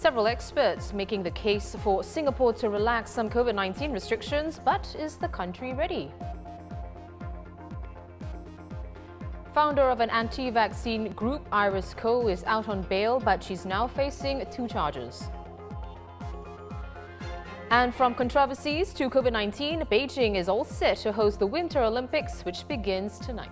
Several experts making the case for Singapore to relax some COVID-19 restrictions, but is the country ready? Founder of an anti-vaccine group, Iris Koh, is out on bail, but she's now facing 2 charges. And from controversies to COVID-19, Beijing is all set to host the Winter Olympics, which begins tonight.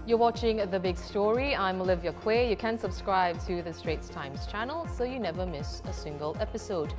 You're watching The Big Story. I'm Olivia Quay. You can subscribe to the Straits Times channel so you never miss a single episode.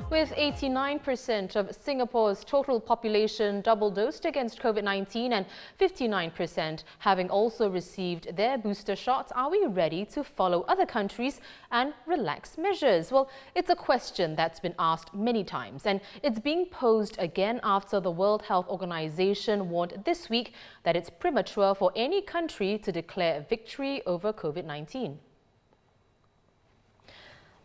With 89% of Singapore's total population double-dosed against COVID-19 and 59% having also received their booster shots, are we ready to follow other countries and relax measures? Well, it's a question that's been asked many times, and it's being posed again after the World Health Organization warned this week that it's premature for any country to declare victory over COVID-19.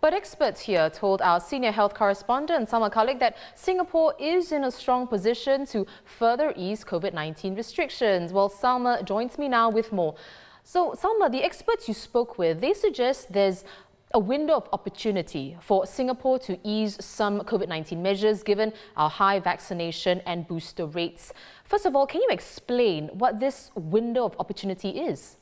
But experts here told our senior health correspondent, Salma Khalik, that Singapore is in a strong position to further ease COVID-19 restrictions. Well, Salma joins me now with more. So, Salma, the experts you spoke with, they suggest there's a window of opportunity for Singapore to ease some COVID-19 measures given our high vaccination and booster rates. First of all, can you explain what this window of opportunity is?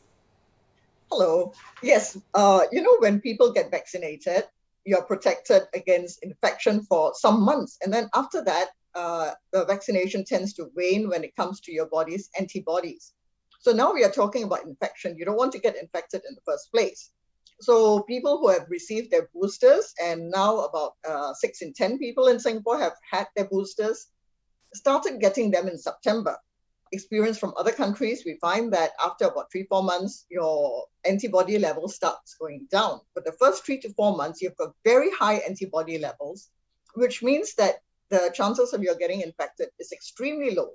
Hello. Yes, when people get vaccinated, you're protected against infection for some months. And then after that, the vaccination tends to wane when it comes to your body's antibodies. So now we are talking about infection. You don't want to get infected in the first place. So people who have received their boosters, and now about 6 in 10 people in Singapore have had their boosters, started getting them in September. Experience from other countries, we find that after about 3-4 months, your antibody level starts going down. But the first 3 to 4 months, you've got very high antibody levels, which means that the chances of you getting infected is extremely low.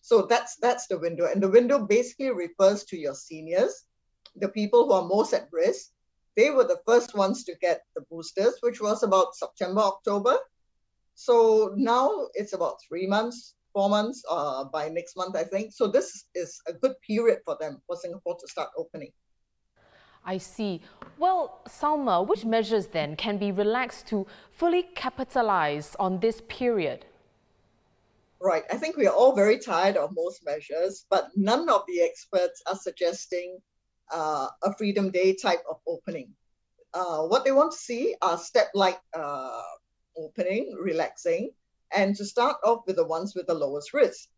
So that's the window. And the window basically refers to your seniors, the people who are most at risk. They were the first ones to get the boosters, which was about September, October. So now it's about 3 months, 4 months by next month, I think. So this is a good period for them, for Singapore to start opening. I see. Well, Salma, which measures then can be relaxed to fully capitalize on this period? Right. I think we are all very tired of most measures, but none of the experts are suggesting a Freedom Day type of opening. What they want to see are step-like opening, relaxing, and to start off with the ones with the lowest risk.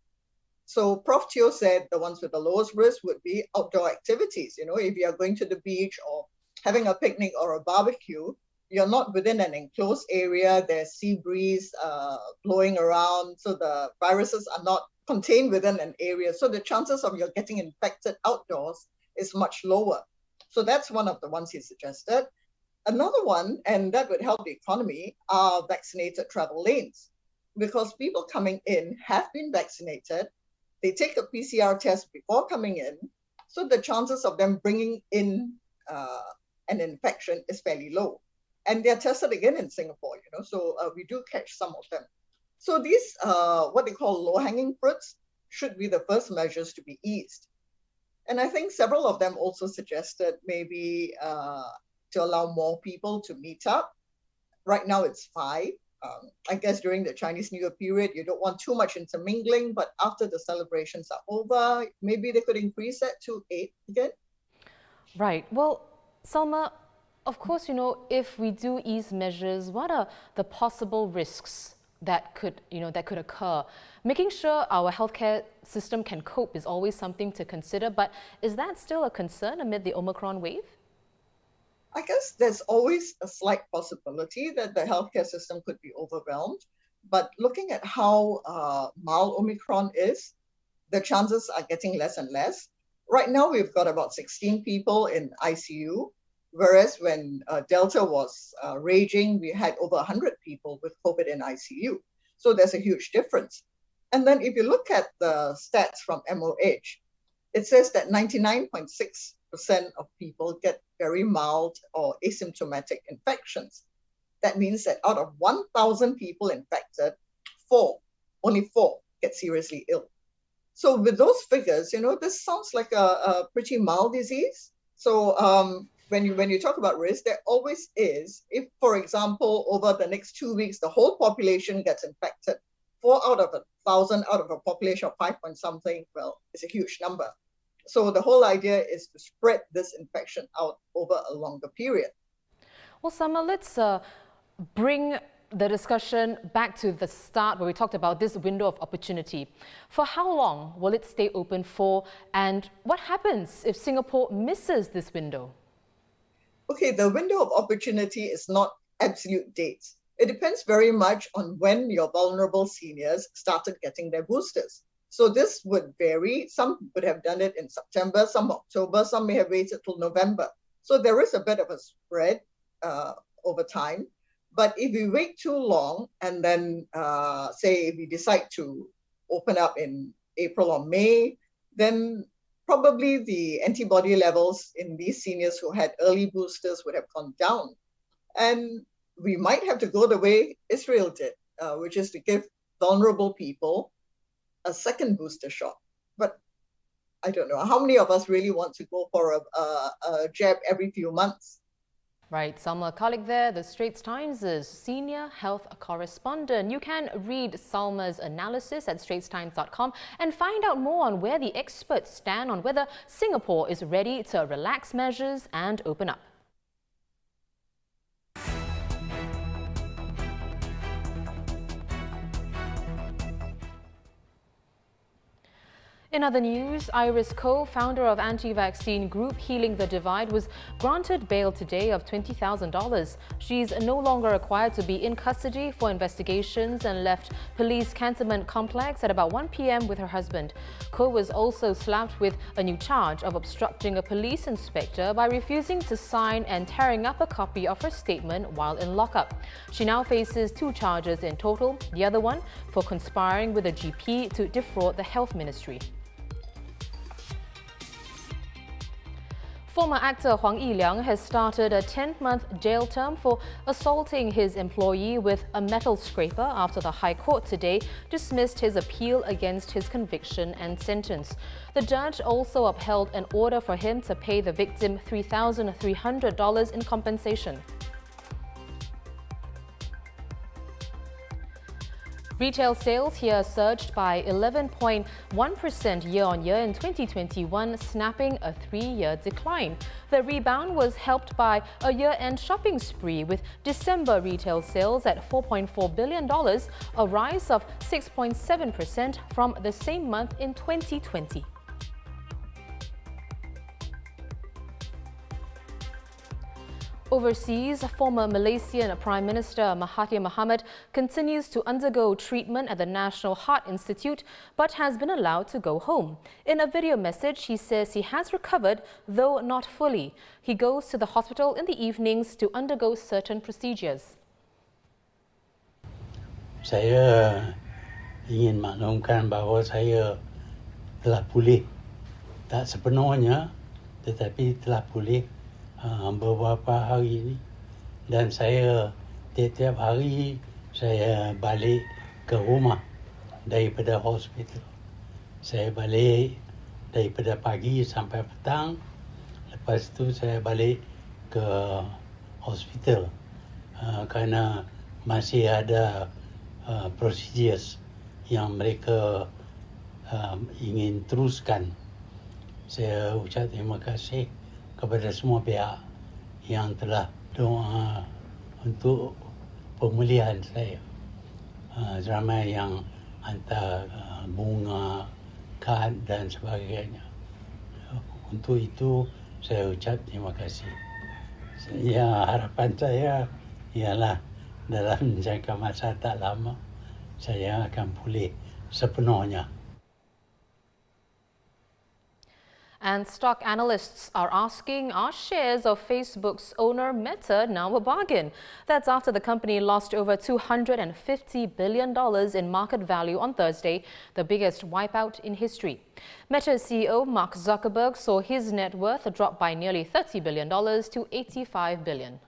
So Prof. Teo said the ones with the lowest risk would be outdoor activities. If you are going to the beach or having a picnic or a barbecue, you're not within an enclosed area, there's sea breeze blowing around, so the viruses are not contained within an area. So the chances of you getting infected outdoors is much lower. So that's one of the ones he suggested. Another one, and that would help the economy, are vaccinated travel lanes. Because people coming in have been vaccinated, they take a PCR test before coming in, so the chances of them bringing in an infection is fairly low. And they're tested again in Singapore, so we do catch some of them. So these, what they call low-hanging fruits, should be the first measures to be eased. And I think several of them also suggested maybe to allow more people to meet up. Right now it's 5. I guess during the Chinese New Year period, you don't want too much intermingling, but after the celebrations are over, maybe they could increase that to 8 again. Right. Well, Salma, of course, if we do ease measures, what are the possible risks that could occur? Making sure our healthcare system can cope is always something to consider, but is that still a concern amid the Omicron wave? I guess there's always a slight possibility that the healthcare system could be overwhelmed. But looking at how mild Omicron is, the chances are getting less and less. Right now, we've got about 16 people in ICU, whereas when Delta was raging, we had over 100 people with COVID in ICU. So there's a huge difference. And then if you look at the stats from MOH, it says that 99.6 of people get very mild or asymptomatic infections. That means that out of 1,000 people infected, only four get seriously ill. So with those figures, this sounds like a pretty mild disease. So when you talk about risk, there always is. If, for example, over the next 2 weeks, the whole population gets infected, 4 out of 1,000 out of a population of 5 point something, well, it's a huge number. So the whole idea is to spread this infection out over a longer period. Well, Salma, let's bring the discussion back to the start where we talked about this window of opportunity. For how long will it stay open for, and what happens if Singapore misses this window? Okay, the window of opportunity is not absolute dates. It depends very much on when your vulnerable seniors started getting their boosters. So this would vary. Some would have done it in September, some October, some may have waited till November. So there is a bit of a spread over time. But if we wait too long and then say if we decide to open up in April or May, then probably the antibody levels in these seniors who had early boosters would have gone down. And we might have to go the way Israel did, which is to give vulnerable people a second booster shot. But I don't know, how many of us really want to go for a jab every few months? Right, Salma Khalik there, the Straits Times' senior health correspondent. You can read Salma's analysis at straitstimes.com and find out more on where the experts stand on whether Singapore is ready to relax measures and open up. In other news, Iris Koh, founder of anti-vaccine group Healing the Divide, was granted bail today of $20,000. She's no longer required to be in custody for investigations and left Police Cantonment Complex at about 1 p.m. with her husband. Koh was also slapped with a new charge of obstructing a police inspector by refusing to sign and tearing up a copy of her statement while in lockup. She now faces 2 charges in total, the other one for conspiring with a GP to defraud the Health Ministry. Former actor Huang Yiliang has started a 10-month jail term for assaulting his employee with a metal scraper after the High Court today dismissed his appeal against his conviction and sentence. The judge also upheld an order for him to pay the victim $3,300 in compensation. Retail sales here surged by 11.1% year-on-year in 2021, snapping a 3-year decline. The rebound was helped by a year-end shopping spree, with December retail sales at $4.4 billion, a rise of 6.7% from the same month in 2020. Overseas, former Malaysian Prime Minister Mahathir continues to undergo treatment at the National Heart Institute but has been allowed to go home. In a video message, he says he has recovered, though not fully. He goes to the hospital in the evenings to undergo certain procedures. Saya ingin maklumkan bahawa saya telah pulih, tak sepenuhnya tetapi telah pulih beberapa hari ini, dan saya tiap-tiap hari saya balik ke rumah daripada hospital. Saya balik daripada pagi sampai petang, lepas tu saya balik ke hospital kerana masih ada procedures yang mereka ingin teruskan. Saya ucap terima kasih kepada semua pihak yang telah doa untuk pemulihan saya. Ramai yang hantar bunga, kad dan sebagainya. Untuk itu saya ucap terima kasih. Harapan saya ialah dalam jangka masa tak lama saya akan pulih sepenuhnya. And stock analysts are asking, are shares of Facebook's owner Meta now a bargain? That's after the company lost over $250 billion in market value on Thursday, the biggest wipeout in history. Meta CEO Mark Zuckerberg saw his net worth drop by nearly $30 billion to $85 billion.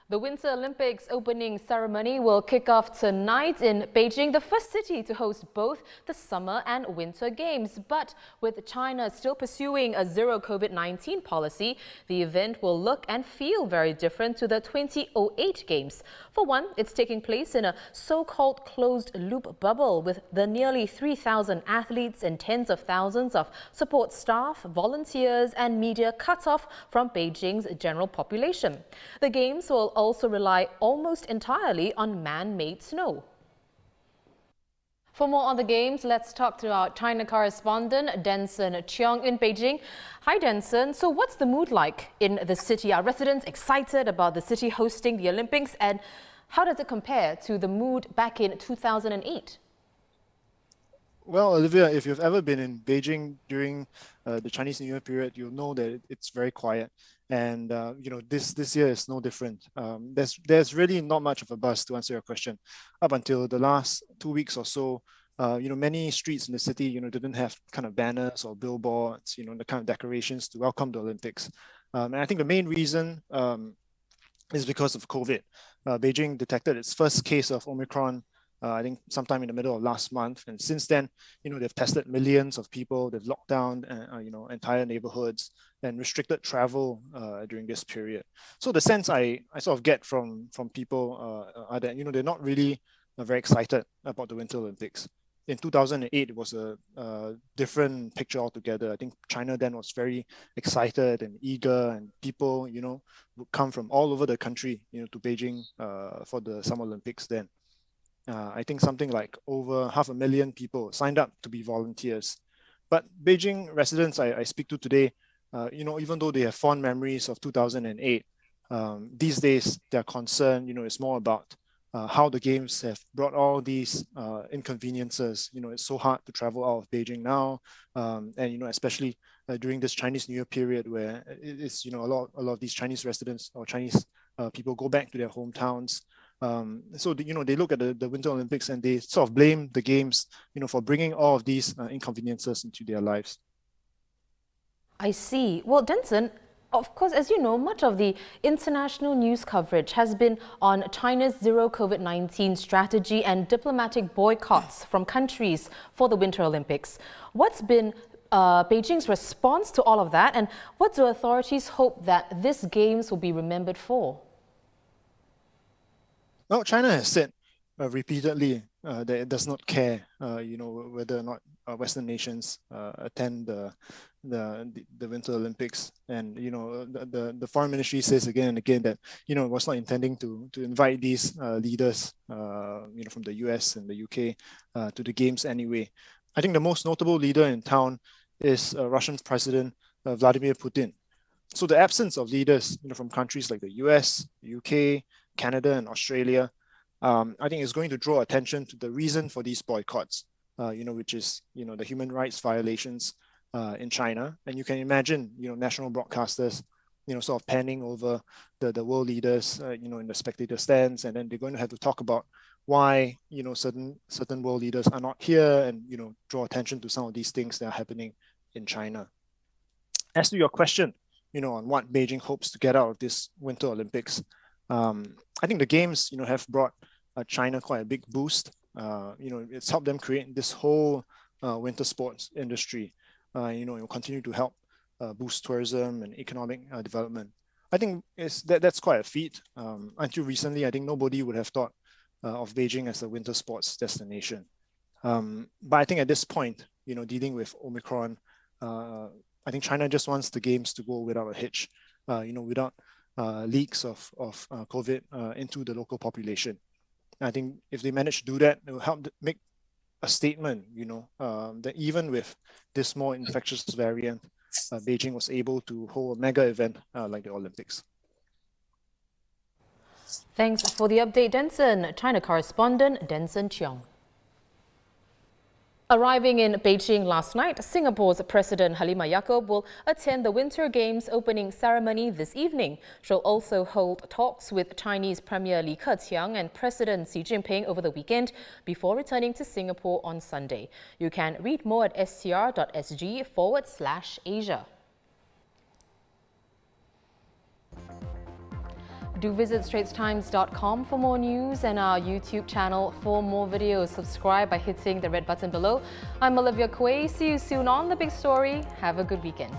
The Winter Olympics opening ceremony will kick off tonight in Beijing, the first city to host both the Summer and Winter Games. But with China still pursuing a zero COVID-19 policy, the event will look and feel very different to the 2008 Games. For one, it's taking place in a so-called closed-loop bubble with the nearly 3,000 athletes and tens of thousands of support staff, volunteers and media cut off from Beijing's general population. The Games will also rely almost entirely on man-made snow. For more on the Games, let's talk to our China correspondent, Denson Cheong in Beijing. Hi, Denson. So what's the mood like in the city? Are residents excited about the city hosting the Olympics? And how does it compare to the mood back in 2008? Well, Olivia, if you've ever been in Beijing during the Chinese New Year period, you'll know that it's very quiet. And this year is no different. There's really not much of a buzz, to answer your question. Up until the last 2 weeks or so, many streets in the city, didn't have kind of banners or billboards, the kind of decorations to welcome the Olympics. And I think the main reason is because of COVID. Beijing detected its first case of Omicron I think sometime in the middle of last month. And since then, they've tested millions of people, they've locked down, entire neighborhoods and restricted travel during this period. So the sense I sort of get from people are that, they're not really very excited about the Winter Olympics. In 2008, it was a different picture altogether. I think China then was very excited and eager, and people, would come from all over the country, to Beijing for the Summer Olympics then. I think something like over 500,000 people signed up to be volunteers. But Beijing residents I speak to today, even though they have fond memories of 2008, these days their concern, is more about how the Games have brought all these inconveniences. It's so hard to travel out of Beijing now, and especially during this Chinese New Year period, where it's a lot of these Chinese residents or Chinese people go back to their hometowns. So they look at the Winter Olympics and they sort of blame the Games, for bringing all of these inconveniences into their lives. I see. Well, Denson, of course, as you know, much of the international news coverage has been on China's zero COVID-19 strategy and diplomatic boycotts from countries for the Winter Olympics. What's been Beijing's response to all of that, and what do authorities hope that this Games will be remembered for? Well, China has said repeatedly that it does not care, whether or not Western nations attend the Winter Olympics, and the foreign ministry says again and again that it was not intending to invite these leaders, from the US and the UK to the Games anyway. I think the most notable leader in town is Russian President Vladimir Putin. So the absence of leaders, from countries like the US, UK, Canada and Australia, I think is going to draw attention to the reason for these boycotts, which is, the human rights violations in China. And you can imagine, national broadcasters, sort of panning over the world leaders, in the spectator stands, and then they're going to have to talk about why, certain world leaders are not here, and, draw attention to some of these things that are happening in China. As to your question, on what Beijing hopes to get out of this Winter Olympics, I think the Games, have brought China quite a big boost. It's helped them create this whole winter sports industry. It will continue to help boost tourism and economic development. I think that's quite a feat. Until recently, I think nobody would have thought of Beijing as a winter sports destination. But I think at this point, dealing with Omicron, I think China just wants the Games to go without a hitch, without leaks of COVID into the local population. I think if they manage to do that, it will help make a statement, that even with this more infectious variant, Beijing was able to hold a mega event like the Olympics. Thanks for the update, Denson. China correspondent Denson Cheong. Arriving in Beijing last night, Singapore's President Halimah Yacob will attend the Winter Games opening ceremony this evening. She'll also hold talks with Chinese Premier Li Keqiang and President Xi Jinping over the weekend before returning to Singapore on Sunday. You can read more at scr.sg/Asia. Do visit straitstimes.com for more news and our YouTube channel for more videos. Subscribe by hitting the red button below. I'm Olivia Quay. See you soon on The Big Story. Have a good weekend.